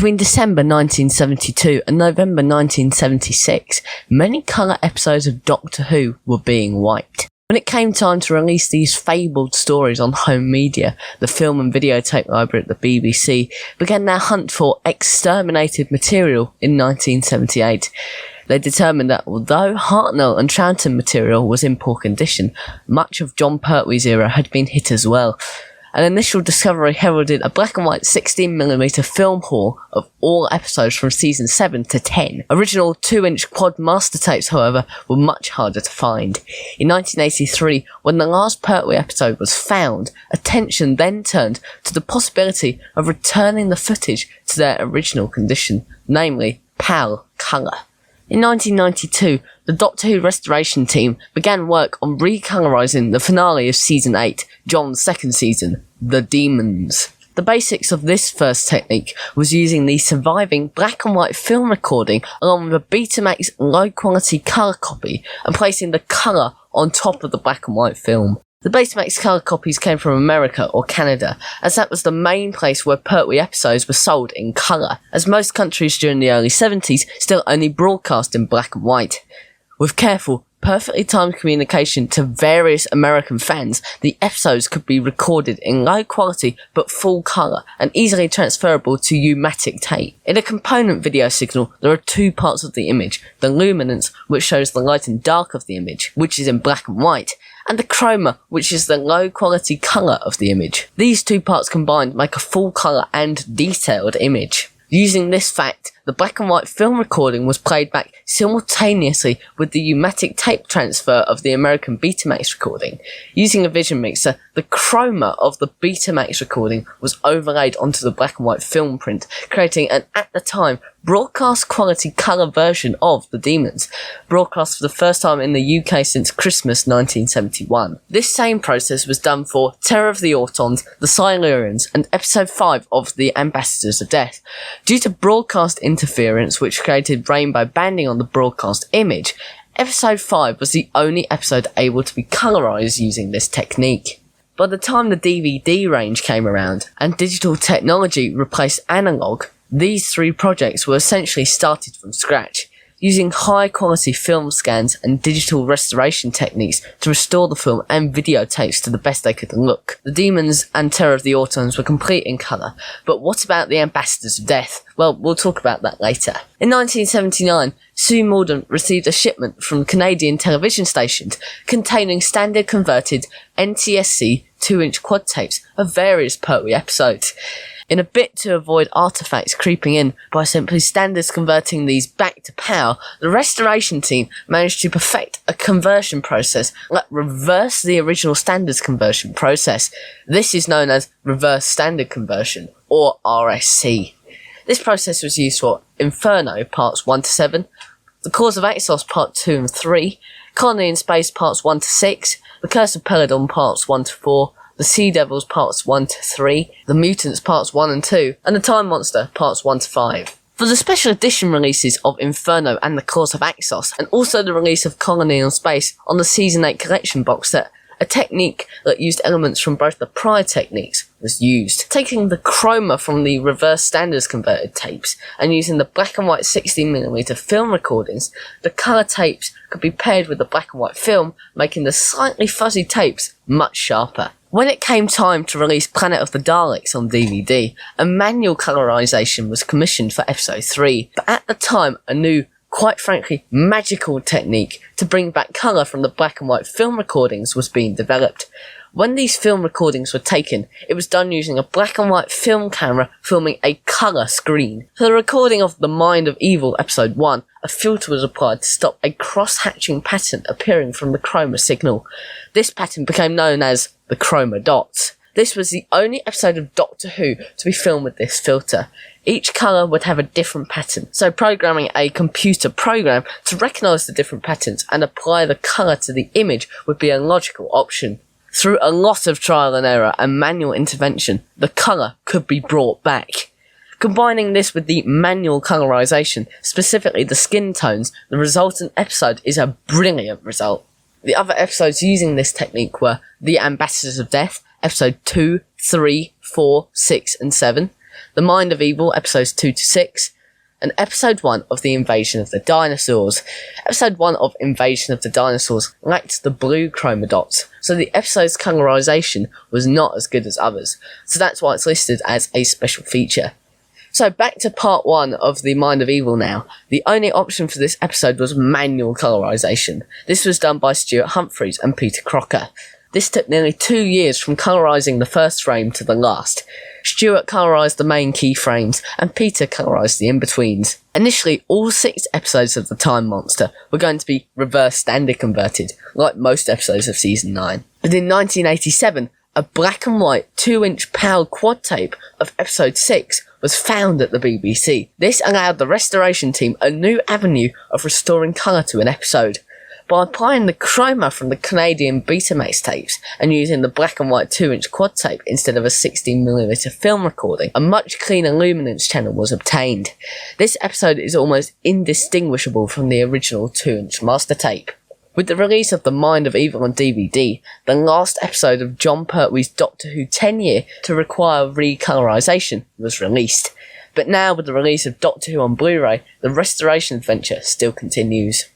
Between December 1972 and November 1976, many colour episodes of Doctor Who were being wiped. When it came time to release these fabled stories on home media, the film and videotape library at the BBC began their hunt for exterminated material in 1978. They determined that although Hartnell and Troughton material was in poor condition, much of Jon Pertwee's era had been hit as well. An initial discovery heralded a black and white 16mm film haul of all episodes from season 7 to 10. Original 2-inch quad master tapes, however, were much harder to find. In 1983, when the last Pertwee episode was found, attention then turned to the possibility of returning the footage to their original condition, namely PAL colour. In 1992, the Doctor Who restoration team began work on recolorising the finale of Season 8, Jon's second season, The Demons. The basics of this first technique was using the surviving black and white film recording along with a Betamax low-quality colour copy and placing the colour on top of the black and white film. The Betamax colour copies came from America or Canada, as that was the main place where Pertwee episodes were sold in colour, as most countries during the early 70s still only broadcast in black and white. With careful, perfectly timed communication to various American fans, the episodes could be recorded in low quality but full colour and easily transferable to U-matic tape. In a component video signal, there are two parts of the image: the luminance, which shows the light and dark of the image, which is in black and white, and the chroma, which is the low quality colour of the image. These two parts combined make a full colour and detailed image. Using this fact, the black and white film recording was played back simultaneously with the U-matic tape transfer of the American Betamax recording. Using a vision mixer, the chroma of the Betamax recording was overlaid onto the black and white film print, creating an, at the time, broadcast quality colour version of The Demons, broadcast for the first time in the UK since Christmas 1971. This same process was done for Terror of the Autons, The Silurians, and episode 5 of The Ambassadors of Death. Due to broadcast interference, which created rainbow banding on the broadcast image, episode 5 was the only episode able to be colorised using this technique. By the time the DVD range came around and digital technology replaced analogue, these three projects were essentially started from scratch, using high-quality film scans and digital restoration techniques to restore the film and videotapes to the best they could look. The Demons and Terror of the Autons were complete in colour, but what about the Ambassadors of Death? Well, we'll talk about that later. In 1979, Sue Mordaunt received a shipment from Canadian television stations containing standard converted NTSC 2-inch quad tapes of various Pertwee episodes. In a bid to avoid artifacts creeping in by simply standards converting these back to PAL, the restoration team managed to perfect a conversion process that reversed the original standards conversion process. This is known as reverse standard conversion, or RSC. This process was used for Inferno parts 1 to 7, The Cause of Axos part 2 and 3, Colony in Space parts 1 to 6, The Curse of Peladon parts 1 to 4, The Sea Devils parts 1 to 3, The Mutants parts 1 and 2, and The Time Monster parts 1 to 5. For the special edition releases of Inferno and The Cause of Axos, and also the release of Colony in Space on the Season 8 collection box set, a technique that used elements from both the prior techniques was used. Taking the chroma from the reverse standards converted tapes and using the black and white 16mm film recordings, the colour tapes could be paired with the black and white film, making the slightly fuzzy tapes much sharper. When it came time to release Planet of the Daleks on DVD, a manual colorization was commissioned for episode 3, but at the time a new, quite frankly, magical technique to bring back colour from the black and white film recordings was being developed. When these film recordings were taken, it was done using a black and white film camera filming a colour screen. For the recording of The Mind of Evil episode 1, a filter was applied to stop a cross-hatching pattern appearing from the chroma signal. This pattern became known as the chroma dots. This was the only episode of Doctor Who to be filmed with this filter. Each colour would have a different pattern, so programming a computer program to recognise the different patterns and apply the colour to the image would be a logical option. Through a lot of trial and error and manual intervention, the colour could be brought back. Combining this with the manual colorization, specifically the skin tones, the resultant episode is a brilliant result. The other episodes using this technique were The Ambassadors of Death, episode 2, 3, 4, 6 and 7, The Mind of Evil episodes 2 to 6, and episode 1 of The Invasion of the Dinosaurs. Episode 1 of Invasion of the Dinosaurs lacked the blue chroma dots, so the episode's colorization was not as good as others, so that's why it's listed as a special feature. So back to part 1 of The Mind of Evil now. The only option for this episode was manual colorization. This was done by Stuart Humphreys and Peter Crocker. This took nearly 2 years from colorizing the first frame to the last. Stuart colorized the main keyframes, and Peter colorized the in-betweens. Initially, all 6 episodes of The Time Monster were going to be reverse standard converted, like most episodes of Season 9. But in 1987, a black and white 2-inch PAL quad tape of episode 6 was found at the BBC. This allowed the restoration team a new avenue of restoring colour to an episode. By applying the chroma from the Canadian Betamax tapes and using the black and white 2-inch quad tape instead of a 16mm film recording, a much cleaner luminance channel was obtained. This episode is almost indistinguishable from the original 2-inch master tape. With the release of The Mind of Evil on DVD, the last episode of John Pertwee's Doctor Who 10-year to require recolorization was released. But now with the release of Doctor Who on Blu-ray, the restoration adventure still continues.